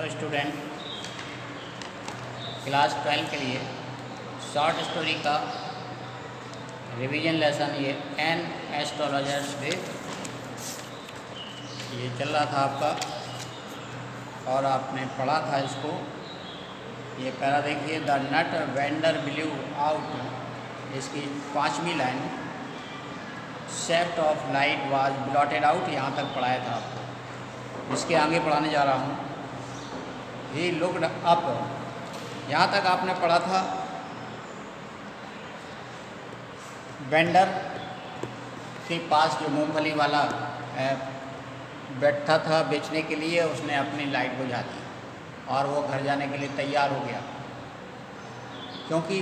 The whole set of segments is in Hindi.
हेलो स्टूडेंट, क्लास 12 के लिए शॉर्ट स्टोरी का रिवीजन लेसन ये एन एस्ट्रोलॉजर्स डे ये चल रहा था आपका और आपने पढ़ा था इसको। ये पैरा देखिए, the nut vendor blew out, इसकी 5वीं line, shaft of light was blotted out, यहाँ तक पढ़ाया था आपको। इसके आगे पढ़ाने जा रहा हूँ। ही लुक्ड अप, यहाँ तक आपने पढ़ा था। वेंडर के पास जो मूंगफली वाला बैठा था बेचने के लिए, उसने अपनी लाइट बुझा दी और वो घर जाने के लिए तैयार हो गया, क्योंकि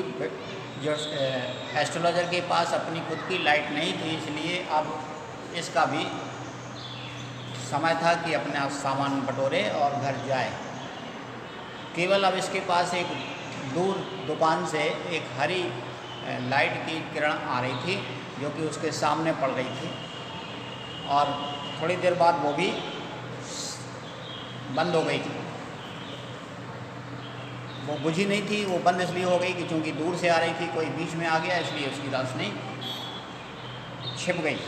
जो एस्ट्रोलॉजर के पास अपनी खुद की लाइट नहीं थी, इसलिए अब इसका भी समय था कि अपना सामान बटोरे और घर जाए। केवल अब इसके पास एक दूर दुकान से एक हरी लाइट की किरण आ रही थी जो कि उसके सामने पड़ रही थी, और थोड़ी देर बाद वो भी बंद हो गई थी। वो बुझी नहीं थी, वो बंद इसलिए हो गई कि चूँकि दूर से आ रही थी, कोई बीच में आ गया, इसलिए उसकी रोशनी छिप गई।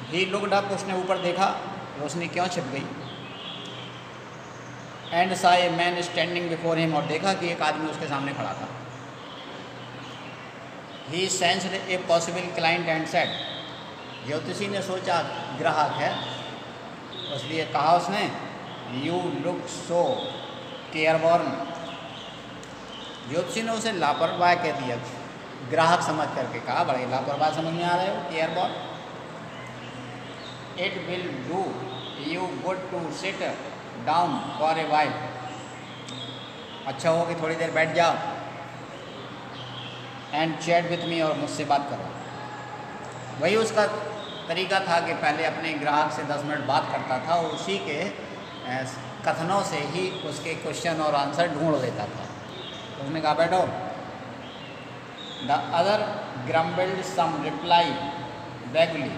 ही लुक्ड अप, उसने ऊपर देखा, रोशनी क्यों छिप गई। And saw a man standing before him, और देखा कि एक आदमी उसके सामने खड़ा था। He sensed a possible client and said, ज्योतिषी ने सोचा ग्राहक है, इसलिए कहा उसने, यू लुक सो केयरबॉर्न। ज्योतिषी ने उसे लापरवाह कह दिया, ग्राहक समझ करके कहा, बड़े लापरवाह समझ में आ रहे हो, careworn. It will do you good to sit down for a while, अच्छा हो कि थोड़ी देर बैठ जाओ। एंड चैट विथ मी, और मुझसे बात करो। वही उसका तरीका था कि पहले अपने ग्राहक से 10 मिनट बात करता था और उसी के कथनों से ही उसके क्वेश्चन और आंसर ढूंढ लेता था। तो उसने कहा बैठो। द अदर ग्रम्बल्ड सम रिप्लाई वैगली,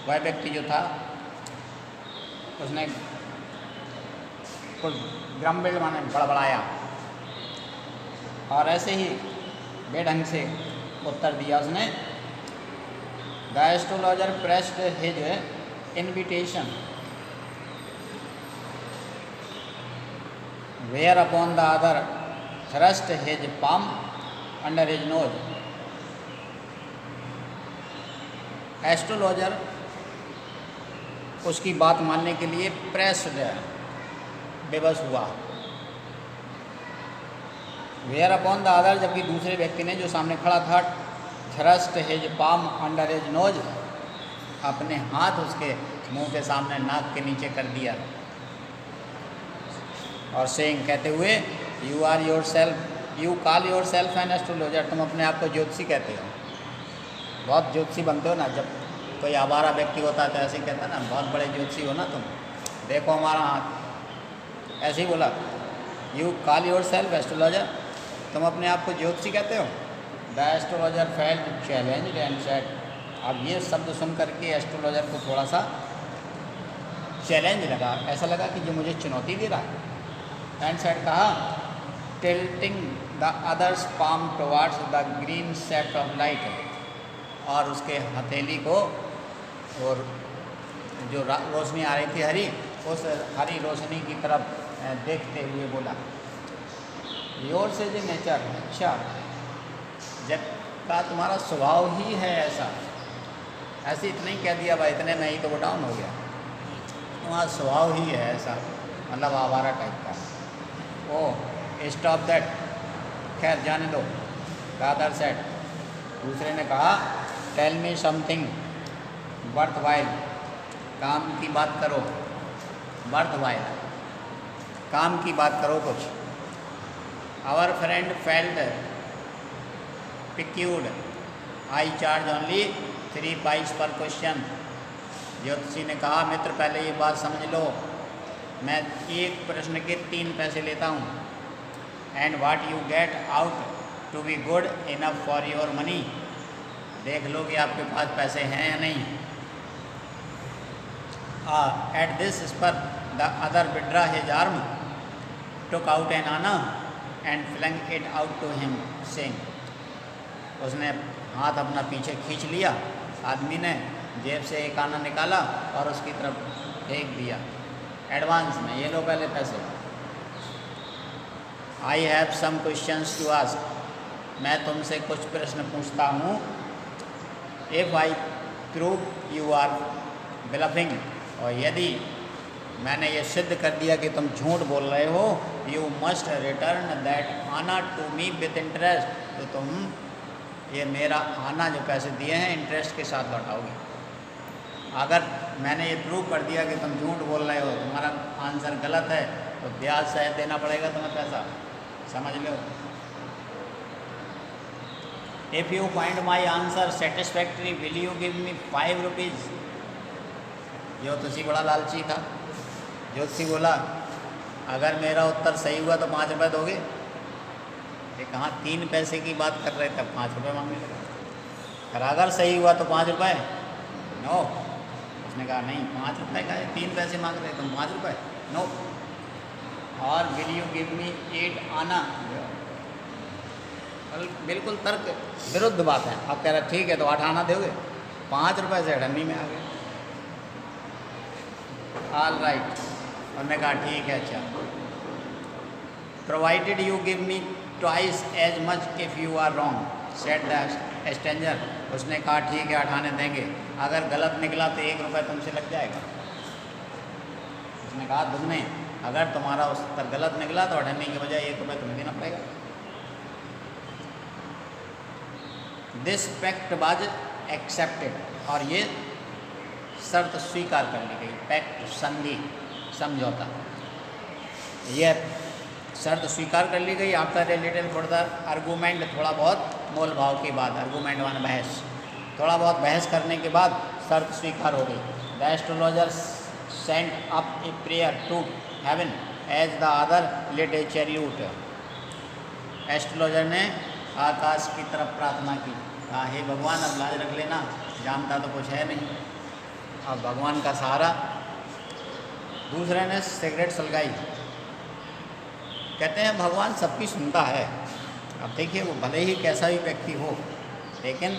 वह व्यक्ति जो था उसने कुछ ग्रम्बल्ड माने बड़बड़ाया और ऐसे ही बेढंग से उत्तर दिया उसने। The astrologer pressed his invitation whereupon the other thrust his palm under his nose. Astrologer उसकी बात मानने के लिए प्रेस्ड, बेबस हुआ। वेयर अपॉन द अदर, जबकि दूसरे व्यक्ति ने जो सामने खड़ा था, thrust his palm under his knows, अपने हाथ उसके मुंह के सामने, नाक के नीचे कर दिया, और सेइंग, कहते हुए, you are yourself, you call yourself an astrologer, तुम अपने आप को ज्योतिषी कहते हो, बहुत ज्योतिषी बनते हो ना। जब कोई आवारा व्यक्ति होता है तो ऐसे ही कहता ना, बहुत बड़े ज्योतिषी हो ना तुम, देखो हमारा हाथ, ऐसे ही बोला। You call your self astrologer, तुम अपने आप को ज्योतिषी कहते हो। The astrologer felt challenged and said, अब ये शब्द सुन करके एस्ट्रोलॉजर को थोड़ा सा चैलेंज लगा, ऐसा लगा कि जो मुझे चुनौती दे रहा है। एंड सेड, कहा, tilting the others palm towards the green set of light, और उसके हथेली को, और जो रोशनी आ रही थी हरी, उस हरी रोशनी की तरफ देखते हुए बोला, योर से जो नेचर, अच्छा, जब का तुम्हारा स्वभाव ही है ऐसा, ऐसे इतना ही कह दिया भाई, इतने में ही तो वो डाउन हो गया, तुम्हारा स्वभाव ही है ऐसा, मतलब आवारा टाइप का। ओ स्टॉप दैट, खैर जाने दो। दादर सेट, दूसरे ने कहा, tell me something worthwhile, काम की बात करो, वर्थ वाइल, काम की बात करो कुछ। Our friend felt piqued, I charge only 3 pice per question. ज्योतिषी ने कहा, मित्र पहले ये बात समझ लो, मैं एक प्रश्न के 3 पैसे लेता हूँ। And what you get out to be good enough for your money, देख लो कि आपके पास पैसे हैं या नहीं। एट दिस, इस पर the other withdrew his arm, took out an anna and flung it out to him saying, उसने हाथ अपना पीछे खींच लिया, आदमी ने जेब से एक आना निकाला और उसकी तरफ फेंक दिया एडवांस में, ये लो पहले पैसे। I have some questions to ask, मैं तुमसे कुछ प्रश्न पूछता हूँ। If I prove you are bluffing, और यदि मैंने ये सिद्ध कर दिया कि तुम झूठ बोल रहे हो, यू मस्ट रिटर्न दैट आना टू मी विथ इंटरेस्ट, तो तुम ये मेरा आना जो पैसे दिए हैं इंटरेस्ट के साथ लौटाओगे। अगर मैंने ये प्रूव कर दिया कि तुम झूठ बोल रहे हो, तुम्हारा आंसर गलत है, तो ब्याज सहित देना पड़ेगा तुम्हें पैसा, समझ लो। If you find my answer satisfactory will you give me 5 rupees. ज्योतिषी बड़ा लालची था। ज्योतिषी बोला अगर मेरा उत्तर सही हुआ तो 5 रुपये दोगे? ये कहाँ 3 पैसे की बात कर रहे थे, 5 रुपये मांगने लगा। और अगर सही हुआ तो 5 रुपये? नो। उसने कहा नहीं, 5 रुपये का है, 3 पैसे मांग रहे तुम, 5 रुपये? नो। और विल यू गिव मी 8 आना? बिल्कुल तर्क विरुद्ध बात है। आप कह रहे ठीक है तो 8 आना दोगे, 5 रुपये से अठन्नी में आ गए। ऑल राइट, उन्होंने कहा ठीक है अच्छा। Provided you give me twice as much if you are wrong, said the stranger. उसने कहा ठीक है 8 आने देंगे, अगर गलत निकला तो 1 रुपये तुमसे लग जाएगा। उसने कहा दुगने, अगर तुम्हारा उत्तर गलत निकला तो अठन्नी की बजाय 1 रुपये तुम्हें देना पड़ेगा। दिस पैक्ट वाज एक्सेप्टेड, और ये शर्त स्वीकार कर ली गई। पैक्ट संधि, समझौता, यह शर्त स्वीकार कर ली गई। After a little further argument, थोड़ा बहुत मोल भाव के बाद, आर्गूमेंट माने बहस, थोड़ा बहुत बहस करने के बाद शर्त स्वीकार हो गई। The astrologer sent up a prayer to heaven as the other lit a chariot. Astrologer ने आकाश की तरफ प्रार्थना की, कहा हे भगवान अब लाज रख लेना, जानता तो कुछ है नहीं, अब भगवान का सहारा। दूसरे ने सिगरेट सुलगाई, कहते हैं भगवान सबकी सुनता है। अब देखिए वो भले ही कैसा भी व्यक्ति हो, लेकिन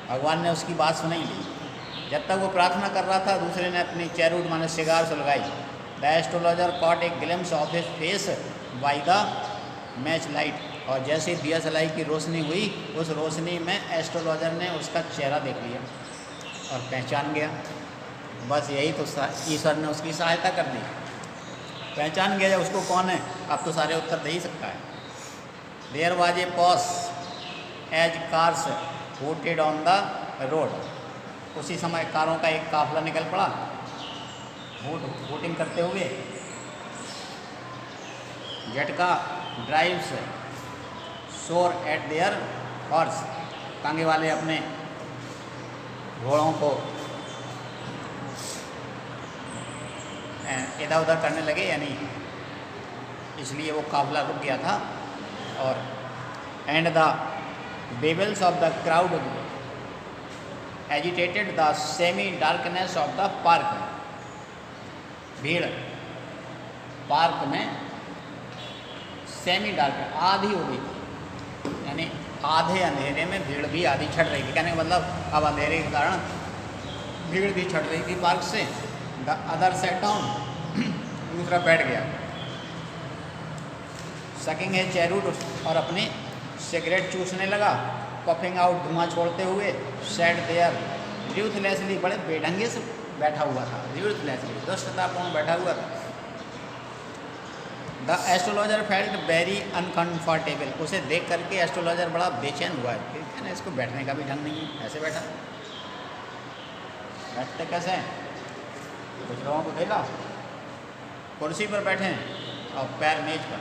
भगवान ने उसकी बात सुन ही ली। जब तक वो प्रार्थना कर रहा था, दूसरे ने अपनी चैरूट माने सिगार सुलगाई। The astrologer caught a glimpse of his face by the match light, और जैसे दिया सलाई की रोशनी हुई, उस रोशनी में एस्ट्रोलॉजर ने उसका चेहरा देख लिया और पहचान गया। बस यही तो ईश्वर ने उसकी सहायता कर दी, पहचान गया उसको कौन है, अब तो सारे उत्तर दे ही सकता है। There was a pause as cars hooted on the road, उसी समय कारों का एक काफिला निकल पड़ा हूटिंग करते हुए। झटका ड्राइव्स शोर एट देयर हॉर्स, तांगे वाले अपने घोड़ों को इधर उधर करने लगे, यानी इसलिए वो काफिला रुक गया था। और and the babbles of the crowd agitated the semi darkness of the park, भीड़ पार्क में सेमी डार्क आधी हो गई थी, यानी आधे अंधेरे में भीड़ भी आधी छट रही थी। कहने का मतलब अब अंधेरे के कारण भीड़ भी छट रही थी पार्क से। द अदर सेट डाउन, दूसरा बैठ गया। सकिंग है चैरूट, और अपनी सिगरेट चूसने लगा। पफिंग आउट, धुआं छोड़ते हुए। सेट देयर र्यूथलेसली, बड़े बेढंगे से बैठा हुआ था, र्यूथलेसली दुष्टतापूर्ण बैठा हुआ था। The astrologer felt very uncomfortable, उसे देख करके एस्ट्रोलॉजर बड़ा बेचैन हुआ है। फिर इसको बैठने का भी ढंग नहीं है, ऐसे बैठा, बैठते कैसे हैं? कुछ लोगों को देखा कुर्सी पर बैठे हैं और पैर मेज पर,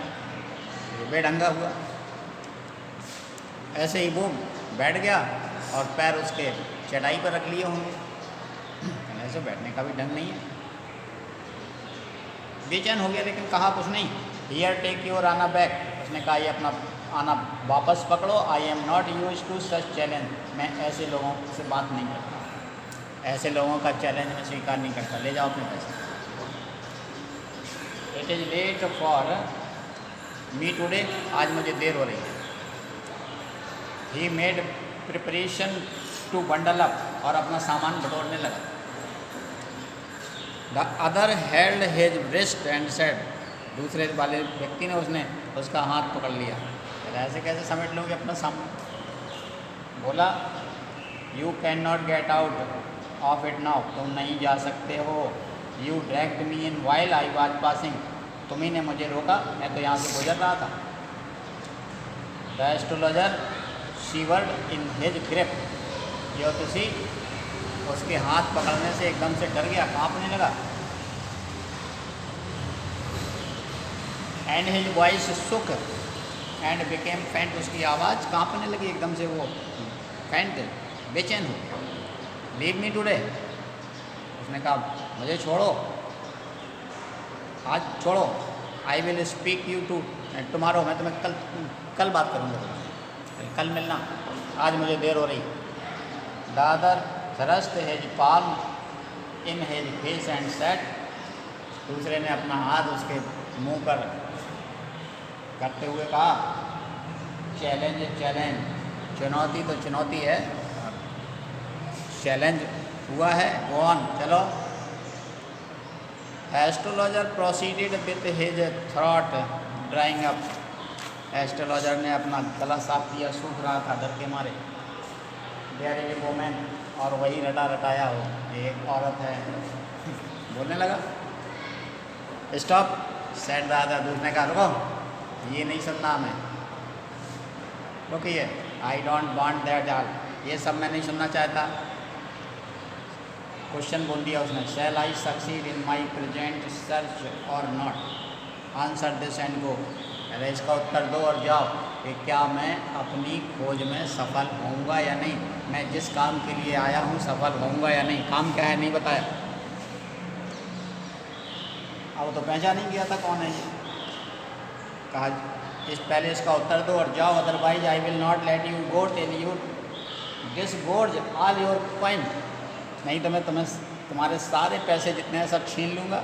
ये बेढंगा हुआ। ऐसे ही वो बैठ गया और पैर उसके चटाई पर रख लिए होंगे, ऐसे बैठने का भी ढंग नहीं है। बेचैन हो गया, लेकिन कहा कुछ नहीं। Here take your anna back, उसने कहा ये अपना आना वापस पकड़ो। I am not use to such challenge, मैं ऐसे लोगों से बात नहीं करता, ऐसे लोगों का चैलेंज मैं स्वीकार नहीं करता, ले जाओ अपने पैसे। It is late for me today, आज मुझे देर हो रही है। He made preparation to bundle up, और अपना सामान बटोरने लगा। The other held his wrist and said, दूसरे वाले व्यक्ति ने उसका हाथ पकड़ लिया। ऐसे कैसे समेट लोगे अपना सामान? बोला you can not get out of it now, तुम नहीं जा सकते हो। You dragged me in while I was passing, तुम्ही ने मुझे रोका, मैं तो यहाँ से गुजर रहा था। The astrologer शिवर्ड in his grip, ज्योतिषी उसके हाथ पकड़ने से एकदम से डर गया, कांपने लगा। And his voice shook and became faint, उसकी आवाज़ कांपने लगी एकदम से, वो फेंट बेचैन हो। लीव मी टुडे, उसने कहा मुझे छोड़ो, आज छोड़ो। I will speak you to tomorrow, मैं तुम्हें कल बात करूँगा, कल मिलना, आज मुझे देर हो रही। The other thrust his palm in his face and said, दूसरे ने अपना हाथ उसके मुंह पर करते हुए कहा चैलेंज चैलेंज, चुनौती तो चुनौती है, चैलेंज हुआ है, गो ऑन, चलो। Astrologer proceeded with his throat drawing up, astrologer ने अपना गला साफ किया, सूख रहा था डर के मारे। देयर इज ए वुमन, और वही रटा रटाया हो, एक औरत है। बोलने लगा स्टॉप, सेड द अदर, दूसरे कहा रुको, ये नहीं सुनना हमें, रुकिए। I don't want that all, ये सब मैं नहीं सुनना चाहता। क्वेश्चन बोल दिया उसने, shall I succeed in my present search or not, answer this and go, अरे इसका उत्तर दो और जाओ कि क्या मैं अपनी खोज में सफल होऊंगा या नहीं, मैं जिस काम के लिए आया हूँ सफल होऊंगा या नहीं। काम क्या है नहीं बताया, अब तो पहचान नहीं गया था कौन है ये। कहा इस पहले इसका उत्तर दो और जाओ, otherwise I will not let you go till you disgorge all your coin, नहीं तो मैं तुम्हारे सारे पैसे जितने हैं सब छीन लूँगा।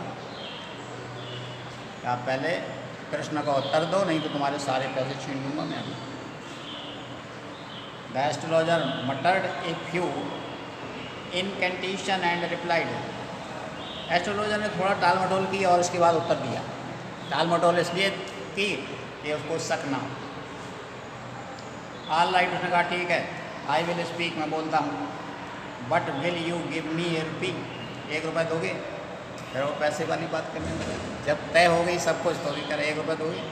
आप पहले प्रश्न का उत्तर दो, नहीं तो तुम्हारे सारे पैसे छीन लूँगा मैं अभी। The astrologer मटर्ड a few incantation and replied, astrologer ने थोड़ा टाल मटोल की और उसके बाद उत्तर दिया। टाल मटोल इसलिए की कि उसको शक ना हो। ऑल राइट, उसने कहा ठीक है, आई विल स्पीक, मैं बोलता हूँ, but will you give me a rupee, 1 रुपये दोगे? फिर वो पैसे वाली बात करने लगे, जब तय हो गई सब कुछ तो भी करे 1 रुपये दोगे?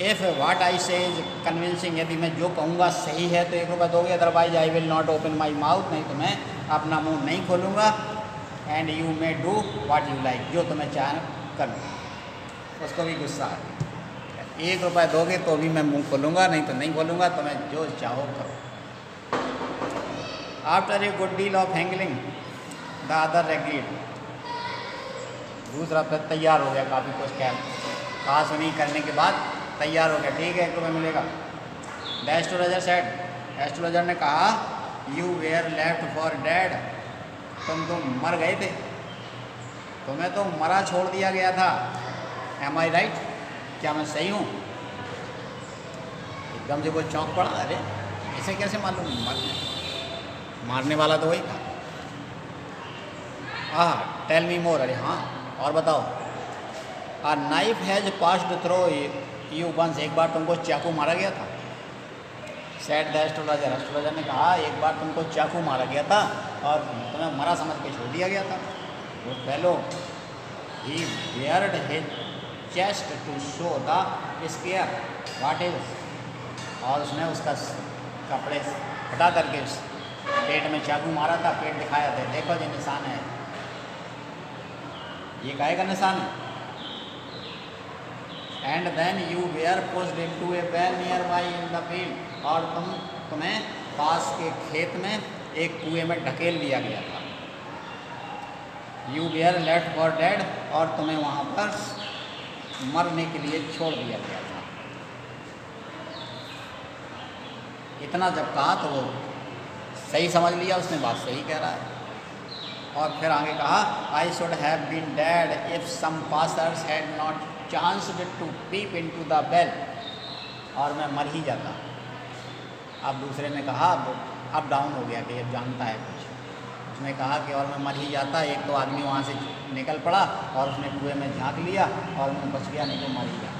इफ़ वाट आई से इज कन्विंसिंग, यदि मैं जो कहूँगा सही है तो 1 रुपये दोगे, otherwise I will not open my mouth, नहीं तो मैं अपना मुँह नहीं खोलूँगा। And you may do what you like, जो तुम्हें चाहे कर लो। उसको भी गुस्सा आ गया, 1 रुपये दोगे तो भी मैं मुँह खोलूँगा, नहीं तो नहीं खोलूँगा, तुम्हें जो चाहो करो। After a good deal of haggling the other agreed, दूसरा फिर तैयार हो गया, काफ़ी कुछ कहा सुनी करने के बाद तैयार हो गया, ठीक है 1 रुपये मिलेगा। द एस्ट्रोलॉजर सेड, एस्ट्रोलॉजर ने कहा you where left for dead, तुम तो मर गए थे, तुम्हें तो मरा छोड़ दिया गया था। एम आई राइट, क्या मैं सही हूँ? एकदम से वो चौंक पड़ा, अरे इसे कैसे मालूम, मारने वाला तो वही था। टेल मी मोर, अरे हाँ और बताओ। A knife has passed through you once, एक बार तुमको चाकू मारा गया था। सेड द एस्ट्रोलॉजर, एस्ट्रोलॉजर ने कहा एक बार तुमको चाकू मारा गया था और तुम्हें मरा समझ के छोड़ दिया गया था। वो fellow he bared his chest to show the scar what is, और उसने उसका कपड़े हटा करके पेट में चाकू मारा था, पेट दिखाया था, देखो ये निशान है, ये काहे का निशान है। And then you were pushed into a well nearby in the field, और तुम्हें पास के खेत में एक कुएं में ढकेल दिया गया था। You where left for dead, और तुम्हें वहाँ पर मरने के लिए छोड़ दिया गया था। इतना जब कहा तो वो सही समझ लिया उसने, बात सही कह रहा है। और फिर आगे कहा, I should have been dead if some passers had not chanced to peep into the bell, और मैं मर ही जाता। अब दूसरे ने कहा, अब डाउन हो गया कि अब जानता है कुछ। उसने कहा कि और मैं मर ही जाता। एक तो आदमी वहाँ से निकल पड़ा और उसने कुएं में झांक लिया और मैं बच गया, नहीं तो मर ही गया।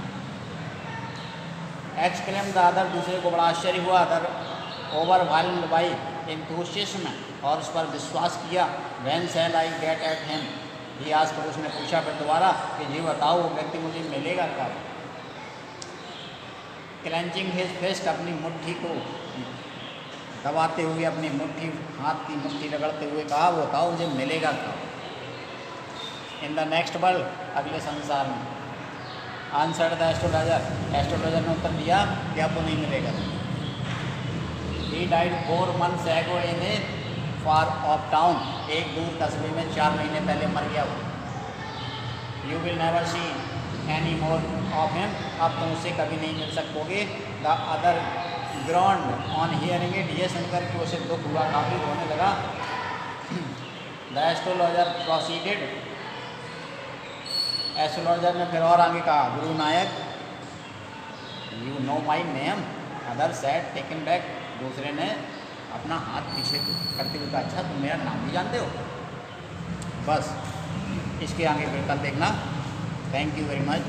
एक्सक्लेम द अदर, दूसरे को बड़ा आश्चर्य हुआ। अदर ओवरवेल्म्ड बाय एंथुसियाज्म, और उस पर विश्वास किया। When shall I get at him, ये आज पर उसने पूछा फिर दोबारा कि ये बताओ वो व्यक्ति मुझे मिलेगा कब। क्लेंचिंग हिज फिस्ट, अपनी मुट्ठी को दबाते हुए, अपनी मुट्ठी, हाथ की मुट्ठी रगड़ते हुए कहा, वो बताओ मुझे मिलेगा कब। इन द नेक्स्ट वर्ल्ड, अगले संसार में। आंसर्ड द एस्ट्रोलॉजर, एस्ट्रोलॉजर ने उत्तर दिया कि अब तो नहीं मिलेगा। He died 4 months ago in A far of town, एक दूर कस्बे में 4 महीने पहले मर गया वो। You will never see any more of him, अब तुम उससे कभी नहीं मिल सकोगे। The other ground on hearing it, ये सुनकर कि उसे दुख हुआ, काफ़ी रोने लगा। द एस्ट्रोलॉजर प्रोसीडेड, एस्ट्रोलॉजर ने फिर और आगे कहा, Guru Nayak, you know my name. Other said taken back, दूसरे ने अपना हाथ पीछे करते हुए कहा, अच्छा तुम मेरा नाम भी जानते हो। बस इसके आगे फिर कल देखना। Thank you very much.